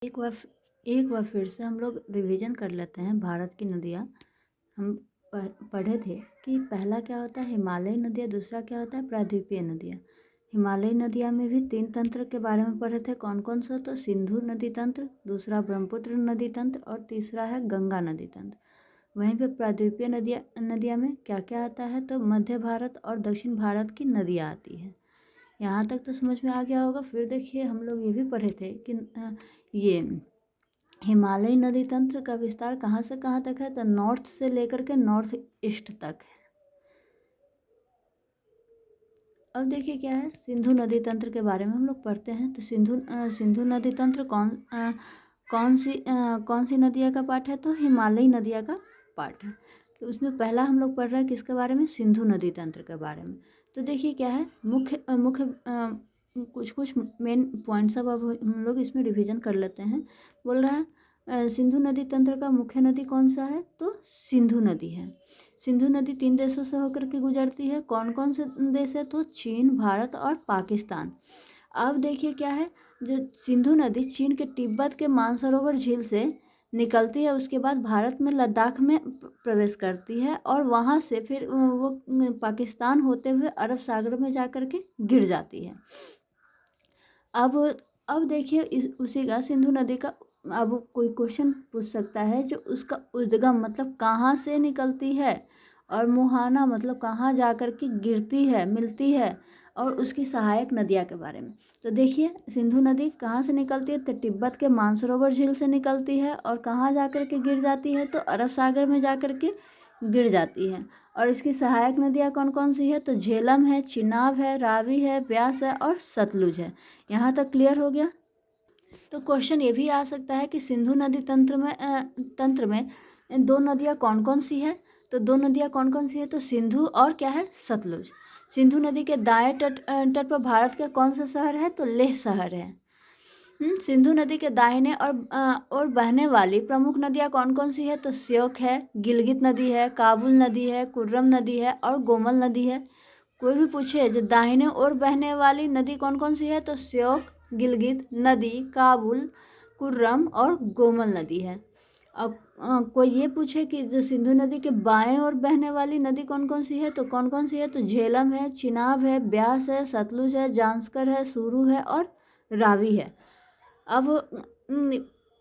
एक बार फिर से हम लोग रिवीजन कर लेते हैं भारत की नदियाँ। हम पढ़े थे कि पहला क्या होता है हिमालयी नदियाँ, दूसरा क्या होता है प्रायद्वीपीय नदियाँ। हिमालयी नदियाँ में भी 3 तंत्र के बारे में पढ़े थे, कौन कौन सा? तो सिंधु नदी तंत्र, दूसरा ब्रह्मपुत्र नदी तंत्र और तीसरा है गंगा नदी तंत्र। वहीं पे प्रायद्वीपीय नदियाँ में क्या क्या आता है? तो मध्य भारत और दक्षिण भारत की नदियाँ आती है। यहाँ तक तो समझ में आ गया होगा। फिर देखिए हम लोग ये भी पढ़े थे कि ये हिमालयी नदी तंत्र का विस्तार कहाँ से कहाँ तक है? तो नॉर्थ से लेकर के नॉर्थ ईस्ट तक है। अब देखिए क्या है, सिंधु नदी तंत्र के बारे में हम लोग पढ़ते हैं। तो सिंधु नदी तंत्र कौन सी नदियाँ का पार्ट है? तो हिमालयी नदियाँ का पार्ट है। तो उसमें पहला हम लोग पढ़ रहे हैं किसके बारे में? सिंधु नदी तंत्र के बारे में। तो देखिए क्या है, मुख्य कुछ मेन पॉइंट्स अब हम लोग इसमें रिवीजन कर लेते हैं। बोल रहा है सिंधु नदी तंत्र का मुख्य नदी कौन सा है? तो सिंधु नदी है। सिंधु नदी 3 देशों से होकर के गुजरती है। कौन कौन से देश है? तो चीन, भारत और पाकिस्तान। अब देखिए क्या है, जो सिंधु नदी चीन के तिब्बत के मानसरोवर झील से निकलती है, उसके बाद भारत में लद्दाख में प्रवेश करती है और वहाँ से फिर वो पाकिस्तान होते हुए अरब सागर में जा कर के गिर जाती है। अब देखिए उसी का सिंधु नदी का अब कोई क्वेश्चन पूछ सकता है, जो उसका उद्गम मतलब कहाँ से निकलती है और मुहाना मतलब कहाँ जा कर के गिरती है, मिलती है, और उसकी सहायक नदियाँ के बारे में। तो देखिए सिंधु नदी कहाँ से निकलती है? तो तिब्बत के मानसरोवर झील से निकलती है और कहाँ जा कर के गिर जाती है? तो अरब सागर में जा कर के गिर जाती है। और इसकी सहायक नदियाँ कौन कौन सी है? तो झेलम है, चिनाब है, रावी है, ब्यास है और सतलुज है। यहाँ तक क्लियर हो गया? तो क्वेश्चन ये भी आ सकता है कि सिंधु नदी तंत्र में 2 नदियाँ कौन कौन सी है? तो 2 नदियाँ कौन कौन सी है? तो सिंधु और क्या है? सतलुज। सिंधु नदी के दाएं तट पर भारत का कौन सा शहर है? तो लेह शहर है। सिंधु नदी के दाहिने और बहने वाली प्रमुख नदियाँ कौन कौन सी है? तो श्योक है, गिलगित नदी है, काबुल नदी है, कुर्रम नदी है और गोमल नदी है। कोई भी पूछे जो दाहिने ओर बहने वाली नदी कौन कौन सी है? तो श्योक, गिलगित नदी, काबुल, कुर्रम और गोमल नदी है। अब कोई ये पूछे कि जो सिंधु नदी के बाएं ओर बहने वाली नदी कौन कौन सी है? तो कौन कौन सी है? तो झेलम है, चिनाब है, ब्यास है, सतलुज है, जांस्कर है, सुरू है और रावी है। अब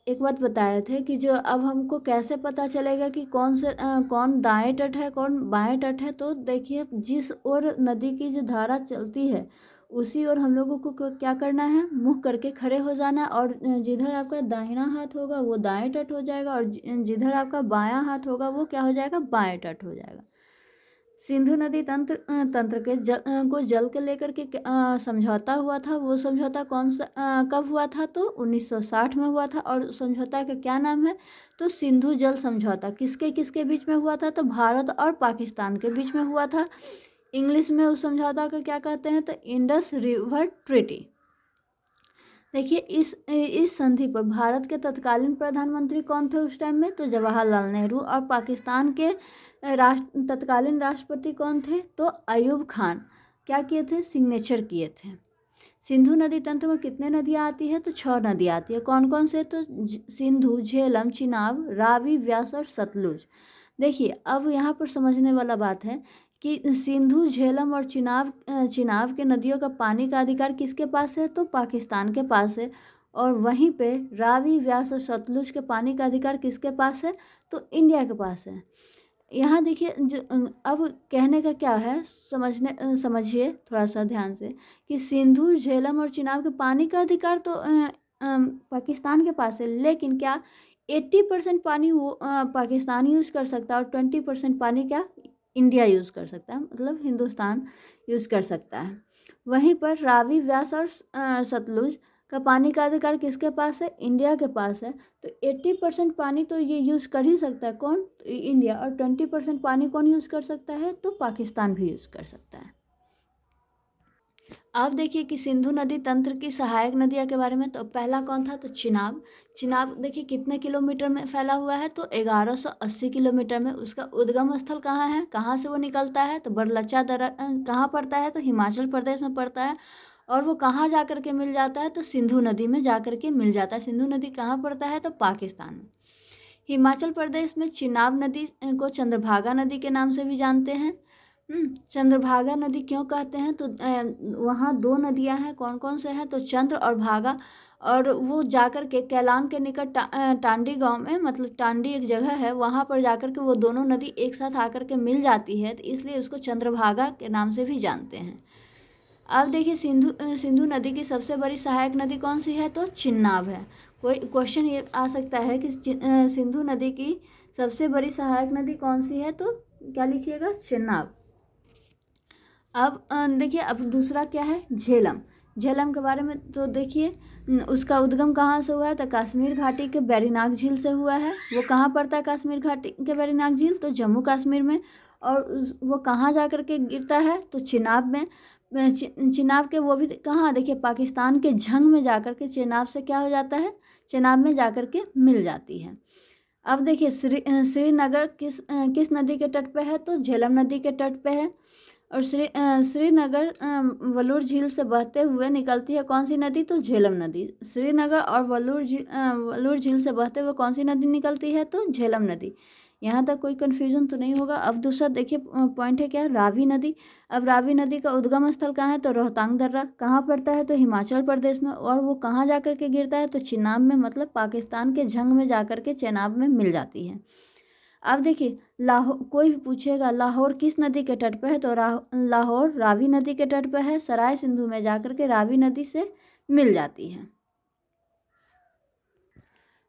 एक बात बताए थे कि जो अब हमको कैसे पता चलेगा कि कौन दाएं तट है, कौन बाएं तट है? तो देखिए जिस ओर नदी की जो धारा चलती है उसी ओर हम लोगों को क्या करना है? मुँह करके खड़े हो जाना, और जिधर आपका दाहिना हाथ होगा वो दाएं तट हो जाएगा और जिधर आपका बायां हाथ होगा वो क्या हो जाएगा? बाएं तट हो जाएगा। सिंधु नदी तंत्र के को जल के लेकर के समझौता हुआ था। वो समझौता कब हुआ था? तो 1960 में हुआ था। और समझौता का क्या नाम है? तो सिंधु जल समझौता। किसके किसके बीच में हुआ था? तो भारत और पाकिस्तान के बीच में हुआ था। इंग्लिश में उस समझौता को क्या कहते हैं? तो इंडस रिवर ट्रीटी। देखिए इस संधि पर भारत के तत्कालीन प्रधानमंत्री कौन थे उस टाइम में? तो जवाहरलाल नेहरू। और पाकिस्तान के तत्कालीन राष्ट्रपति कौन थे? तो अयूब खान। क्या किए थे? सिग्नेचर किए थे। सिंधु नदी तंत्र में कितने नदियाँ आती है? तो 6 नदियाँ आती है। कौन कौन से? तो सिंधु, झेलम, चिनाब, रावी, व्यास और सतलुज। देखिए अब यहाँ पर समझने वाला बात है कि सिंधु, झेलम और चिनाब के नदियों का पानी का अधिकार किसके पास है? तो पाकिस्तान के पास है। और वहीं पे रावी, व्यास और सतलुज के पानी का अधिकार किसके पास है? तो इंडिया के पास है। यहाँ देखिए अब कहने का क्या है, समझिए थोड़ा सा ध्यान से कि सिंधु, झेलम और चिनाब के पानी का अधिकार तो पाकिस्तान के पास है, लेकिन क्या 80% पानी वो पाकिस्तान यूज़ कर सकता है और 20% पानी क्या इंडिया यूज़ कर सकता है, मतलब हिंदुस्तान यूज़ कर सकता है। वहीं पर रावी, व्यास और सतलुज का पानी का अधिकार किसके पास है? इंडिया के पास है। तो 80% पानी तो ये यूज़ कर ही सकता है, कौन? इंडिया। और 20% पानी कौन यूज़ कर सकता है? तो पाकिस्तान भी यूज़ कर सकता है। अब देखिए कि सिंधु नदी तंत्र की सहायक नदियाँ के बारे में। तो पहला कौन था? तो चिनाब। चिनाब देखिए कितने किलोमीटर में फैला हुआ है? तो 1180 किलोमीटर में। उसका उद्गम स्थल कहाँ है? कहाँ से वो निकलता है? तो बरलच्चा दर्रा कहाँ पड़ता है? तो हिमाचल प्रदेश में पड़ता है। और वो कहाँ जा कर के मिल जाता है, तो सिंधु नदी में जा कर के मिल जाता है। सिंधु नदी कहाँ पड़ता है, तो पाकिस्तान में। हिमाचल प्रदेश में चिनाब नदी को चंद्रभागा नदी के नाम से भी जानते हैं। चंद्रभागा नदी क्यों कहते हैं, तो वहाँ दो नदियाँ हैं, कौन कौन से हैं, तो चंद्र और भागा, और वो जाकर के कैलांग के निकट टांडी गांव में, मतलब टांडी एक जगह है, वहाँ पर जाकर के वो दोनों नदी एक साथ आकर के मिल जाती है, तो इसलिए उसको चंद्रभागा के नाम से भी जानते हैं। अब देखिए सिंधु नदी की सबसे बड़ी सहायक नदी कौन सी है, तो चिनाब है। कोई क्वेश्चन ये आ सकता है कि सिंधु नदी की सबसे बड़ी सहायक नदी कौन सी है, तो क्या लिखिएगा, चिनाब। अब देखिए, अब दूसरा क्या है, झेलम। झेलम के बारे में तो देखिए, उसका उद्गम कहाँ से हुआ है, तो कश्मीर घाटी के वेरीनाग झील से हुआ है। वो कहाँ पड़ता है, कश्मीर घाटी के वेरीनाग झील, तो जम्मू कश्मीर में। और वो कहाँ जा कर के गिरता है, तो चिनाब में। चिनाब के वो भी कहाँ, देखिए पाकिस्तान के झंग में जाकर के चिनाब से क्या हो जाता है, चिनाब में जाकर के मिल जाती है। अब देखिए श्रीनगर किस नदी के तट पे है, तो झेलम नदी के तट पे है। और श्रीनगर वलूर झील से बहते हुए निकलती है कौन सी नदी, तो झेलम नदी। श्रीनगर और वलूर झील से बहते हुए कौन सी नदी निकलती है, तो झेलम नदी। यहाँ तक कोई कन्फ्यूजन तो नहीं होगा। अब दूसरा देखिए पॉइंट है क्या, रावी नदी। अब रावी नदी का उद्गम स्थल कहाँ है, तो रोहतांग दर्रा। कहाँ पड़ता है, तो हिमाचल प्रदेश में। और वो कहाँ जाकर के गिरता है, तो चिनाब में, मतलब पाकिस्तान के झंग में जाकर के चिनाब में मिल जाती है। अब देखिए लाहौर, कोई भी पूछेगा लाहौर किस नदी के तट पे है, तो लाहौर रावी नदी के तट पे है। सराय सिंधु में जाकर के रावी नदी से मिल जाती है।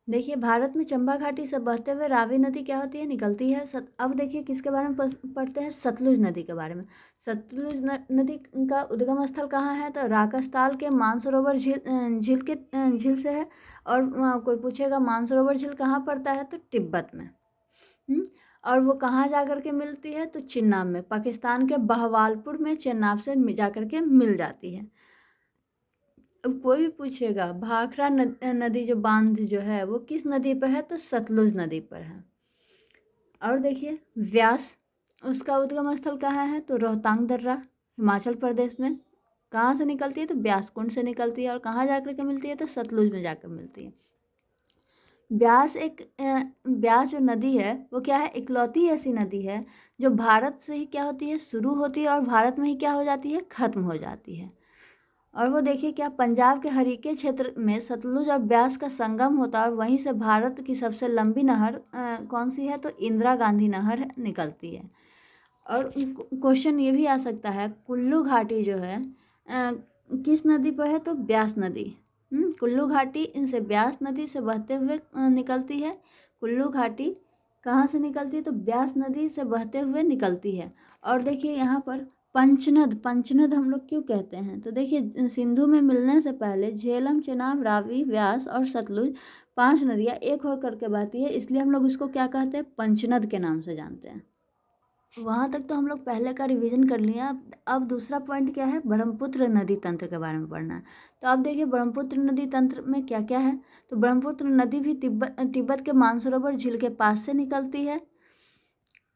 देखिए भारत में चंबा घाटी से बहते हुए रावी नदी क्या होती है, निकलती है। अब देखिए किसके बारे में पढ़ते हैं, सतलुज नदी के बारे में। सतलुज नदी का उद्गम स्थल कहाँ है, तो राकसताल के मानसरोवर झील से है। और कोई पूछेगा मानसरोवर झील कहाँ पड़ता है, तो तिब्बत में। और वो कहाँ जाकर के मिलती है, तो चिनाब में। पाकिस्तान के बहवालपुर में चिनाब से जाकर के मिल जाती है। अब कोई भी पूछेगा भाखड़ा नदी जो बांध जो है वो किस नदी पर है, तो सतलुज नदी पर है। और देखिए व्यास, उसका उद्गम स्थल कहाँ है, तो रोहतांग दर्रा, हिमाचल प्रदेश में। कहाँ से निकलती है, तो ब्यास कुंड से निकलती है। और कहाँ जाकर के मिलती है, तो सतलुज में जाकर मिलती है। ब्यास जो नदी है वो क्या है, इकलौती ऐसी नदी है जो भारत से ही क्या होती है, शुरू होती है और भारत में ही क्या हो जाती है, खत्म हो जाती है। और वो देखिए क्या, पंजाब के हरीके क्षेत्र में सतलुज और ब्यास का संगम होता है। और वहीं से भारत की सबसे लंबी नहर कौन सी है, तो इंदिरा गांधी नहर निकलती है। और क्वेश्चन ये भी आ सकता है, कुल्लू घाटी जो है किस नदी पर है, तो ब्यास नदी। कुल्लू घाटी इनसे ब्यास नदी से बहते हुए निकलती है। कुल्लू घाटी कहाँ से निकलती है, तो ब्यास नदी से बहते हुए निकलती है। और देखिए यहाँ पर पंचनद हम लोग क्यों कहते हैं, तो देखिए सिंधु में मिलने से पहले झेलम, चिनाब, रावी, व्यास और सतलुज 5 नदियाँ एक होकर करके बहती है, इसलिए हम लोग इसको क्या कहते हैं, पंचनद के नाम से जानते हैं। वहाँ तक तो हम लोग पहले का रिवीजन कर लिया। अब दूसरा पॉइंट क्या है, ब्रह्मपुत्र नदी तंत्र के बारे में पढ़ना है। तो अब देखिए ब्रह्मपुत्र नदी तंत्र में क्या क्या है, तो ब्रह्मपुत्र नदी भी तिब्बत के मानसरोवर झील के पास से निकलती है।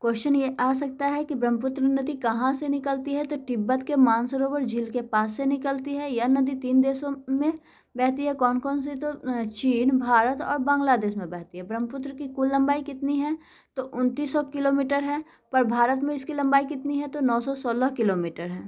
क्वेश्चन ये आ सकता है कि ब्रह्मपुत्र नदी कहाँ से निकलती है, तो तिब्बत के मानसरोवर झील के पास से निकलती है। यह नदी 3 देशों में बहती है, कौन कौन सी, तो चीन, भारत और बांग्लादेश में बहती है। ब्रह्मपुत्र की कुल लंबाई कितनी है, तो 2900 किलोमीटर है। पर भारत में इसकी लंबाई कितनी है, तो 916 किलोमीटर है।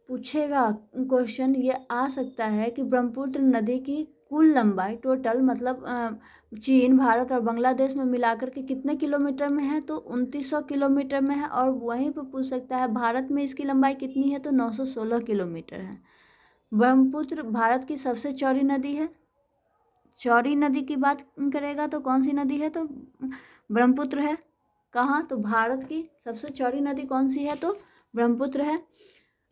पूछेगा क्वेश्चन ये आ सकता है कि ब्रह्मपुत्र नदी की कुल लंबाई टोटल, मतलब चीन, भारत और बांग्लादेश में मिलाकर के कितने किलोमीटर में है, तो 2900 किलोमीटर में है। और वहीं पर पूछ सकता है भारत में इसकी लंबाई कितनी है, तो 916 किलोमीटर है। ब्रह्मपुत्र भारत की सबसे चौड़ी नदी है। चौड़ी नदी की बात करेगा तो कौन सी नदी है, तो ब्रह्मपुत्र है। कहाँ, तो भारत की सबसे चौड़ी नदी कौन सी है, तो ब्रह्मपुत्र है।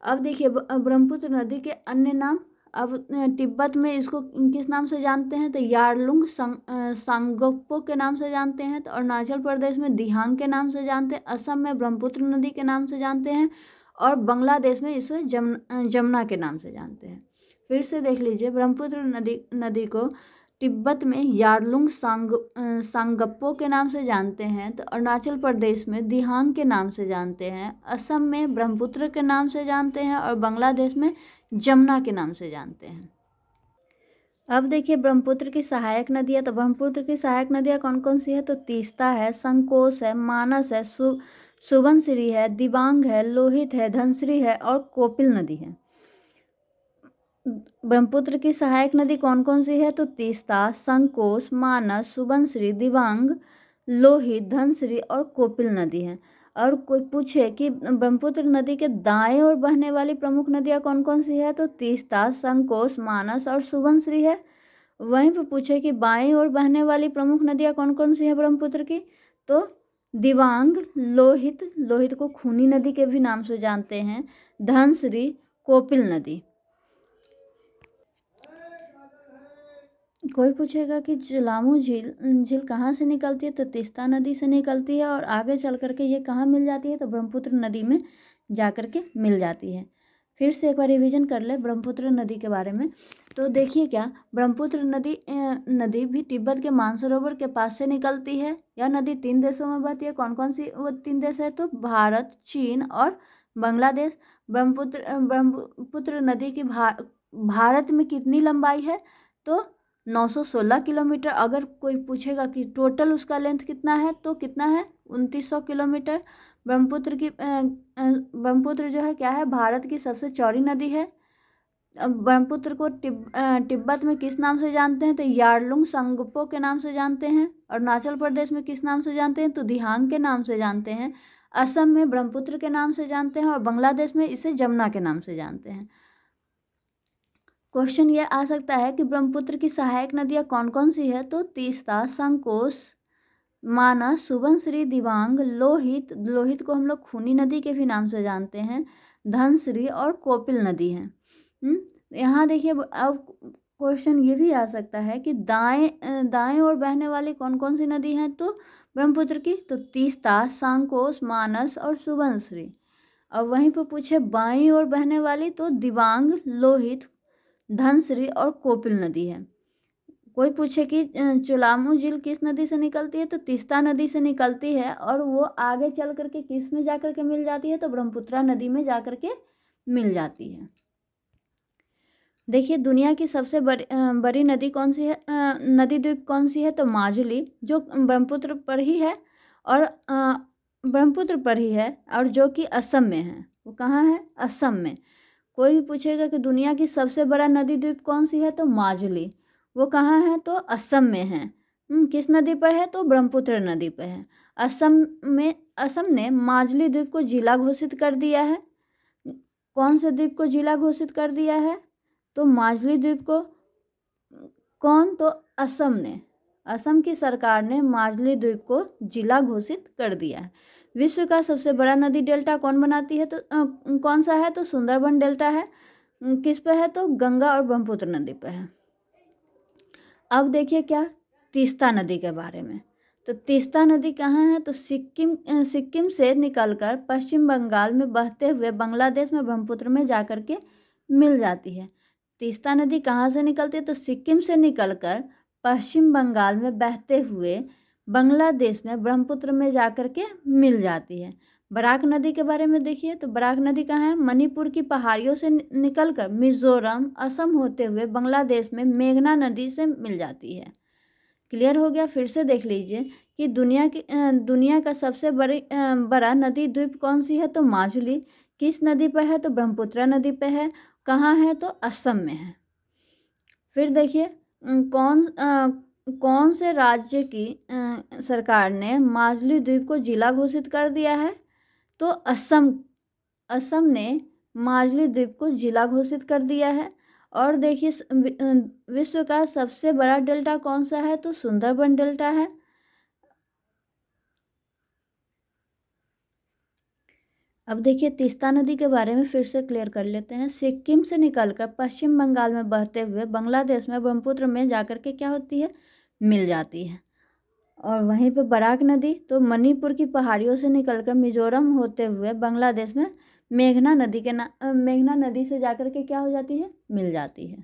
अब देखिए ब्रह्मपुत्र नदी के अन्य नाम, अब तिब्बत में इसको किस नाम से जानते हैं, तो यारलुंग सांगोप्पो के नाम से जानते हैं। तो अरुणाचल प्रदेश में दिहांग के नाम से जानते हैं। असम में ब्रह्मपुत्र नदी के नाम से जानते हैं। और बांग्लादेश में इसे जमुना के नाम से जानते हैं। फिर से देख लीजिए, ब्रह्मपुत्र नदी को तिब्बत में यारलुंग सांगप्पो के नाम से जानते हैं। तो अरुणाचल प्रदेश में दिहांग के नाम से जानते हैं। असम में ब्रह्मपुत्र के नाम से जानते हैं। और बांग्लादेश में जमुना के नाम से जानते हैं। अब देखिए ब्रह्मपुत्र की सहायक नदियाँ, तो ब्रह्मपुत्र की सहायक नदियाँ कौन कौन सी है, तो तीस्ता है, संकोश है, मानस है, सुबनसिरी है, दिबांग है, लोहित है, धनसिरी है और कोपिल नदी है। ब्रह्मपुत्र की सहायक नदी कौन कौन सी है, तो तीस्ता, संकोश, मानस, सुबनसिरी, दिबांग, लोहित, धनसिरी और कोपिल नदी है। और कोई पूछे कि ब्रह्मपुत्र नदी के दाएं ओर बहने वाली प्रमुख नदियाँ कौन कौन सी है, तो तीस्ता, संकोश, मानस और सुबनसिरी है। वहीं पर पूछे कि बाएं ओर बहने वाली प्रमुख नदियाँ कौन कौन सी है ब्रह्मपुत्र की, तो दिबांग, लोहित, लोहित को खूनी नदी के भी नाम से जानते हैं, धनसिरी, कोपिल नदी। कोई पूछेगा कि झेलम झील कहाँ से निकलती है, तो तीस्ता नदी से निकलती है और आगे चल करके ये कहाँ मिल जाती है, तो ब्रह्मपुत्र नदी में जा कर के मिल जाती है। फिर से एक बार रिवीजन कर ले ब्रह्मपुत्र नदी के बारे में। तो देखिए क्या, ब्रह्मपुत्र नदी भी तिब्बत के मानसरोवर के पास से निकलती है। यह नदी 3 देशों में बहती है। कौन कौन सी वो 3 देश है, तो भारत, चीन और बांग्लादेश। ब्रह्मपुत्र नदी की भारत में कितनी लंबाई है, तो 916 किलोमीटर। अगर कोई पूछेगा कि टोटल उसका लेंथ कितना है, तो कितना है, 2900 किलोमीटर। ब्रह्मपुत्र जो है क्या है, भारत की सबसे चौड़ी नदी है। अब ब्रह्मपुत्र को तिब्बत में किस नाम से जानते हैं, तो यारलुंग संगपो के नाम से जानते हैं। अरुणाचल प्रदेश में किस नाम से जानते हैं, तो दिहांग के नाम से जानते हैं। असम में ब्रह्मपुत्र के नाम से जानते हैं और बांग्लादेश में इसे जमुना के नाम से जानते हैं। क्वेश्चन ये आ सकता है कि ब्रह्मपुत्र की सहायक नदियाँ कौन कौन सी है, तो तीस्ता, संकोश, मानस, सुबनसिरी, दिबांग, लोहित, लोहित को हम लोग खूनी नदी के भी नाम से जानते हैं, धनसिरी और कोपिल नदी है। यहाँ देखिए अब क्वेश्चन ये भी आ सकता है कि दाएं ओर बहने वाली कौन कौन सी नदी है, तो ब्रह्मपुत्र की, तो तीस्ता, संकोश, मानस और सुबनसिरी। और वहीं पर पूछे बाईं ओर बहने वाली, तो दिबांग, लोहित, धनसिरी और कोपिल नदी है। कोई पूछे कि झेलम झील किस नदी से निकलती है, तो तीस्ता नदी से निकलती है और वो आगे चल करके किस में जाकर के मिल जाती है, तो ब्रह्मपुत्र नदी में जाकर के मिल जाती है। देखिए दुनिया की सबसे बड़ी नदी कौन सी है, नदी द्वीप कौन सी है, तो माजुली, जो ब्रह्मपुत्र पर ही है और ब्रह्मपुत्र पर ही है और जो कि असम में है। वो कहाँ है, असम में। कोई भी पूछेगा कि दुनिया की सबसे बड़ा नदी द्वीप कौन सी है, तो माजुली, वो कहाँ है, तो असम में है। किस नदी पर है, तो ब्रह्मपुत्र नदी पर है। असम ने माजुली द्वीप को जिला घोषित कर दिया है। कौन से द्वीप को जिला घोषित कर दिया है, तो माजुली द्वीप को। कौन, तो असम ने, असम की सरकार ने माजुली द्वीप को जिला घोषित कर दिया है। विश्व का सबसे बड़ा नदी डेल्टा कौन बनाती है, तो कौन सा है, तो सुंदरबन डेल्टा है। किस पे है, तो गंगा और ब्रह्मपुत्र नदी पे है। अब देखिए क्या, तीस्ता नदी के बारे में। तो तीस्ता नदी कहाँ है, तो सिक्किम से निकलकर पश्चिम बंगाल में बहते हुए बांग्लादेश में ब्रह्मपुत्र में जाकर के मिल जाती है। तीस्ता नदी कहाँ से निकलती है, तो सिक्किम से निकलकर पश्चिम बंगाल में बहते हुए बांग्लादेश में ब्रह्मपुत्र में जाकर के मिल जाती है। बराक नदी के बारे में देखिए, तो बराक नदी कहाँ है, मणिपुर की पहाड़ियों से निकलकर मिजोरम, असम होते हुए बांग्लादेश में मेघना नदी से मिल जाती है। क्लियर हो गया। फिर से देख लीजिए कि दुनिया का सबसे बड़ा नदी द्वीप कौन सी है, तो माजुली। किस नदी पर है, तो ब्रह्मपुत्र नदी पर है। कहाँ है, तो असम में है। फिर देखिए कौन से राज्य की सरकार ने माजुली द्वीप को जिला घोषित कर दिया है, तो असम ने माजुली द्वीप को जिला घोषित कर दिया है। और देखिए विश्व का सबसे बड़ा डेल्टा कौन सा है, तो सुंदरबन डेल्टा है। अब देखिए तीस्ता नदी के बारे में फिर से क्लियर कर लेते हैं। सिक्किम से निकलकर पश्चिम बंगाल में बहते हुए बांग्लादेश में ब्रह्मपुत्र में जाकर के क्या होती है, मिल जाती है। और वहीं पे बराक नदी, तो मणिपुर की पहाड़ियों से निकलकर मिजोरम होते हुए बांग्लादेश में मेघना नदी से जाकर के क्या हो जाती है, मिल जाती है।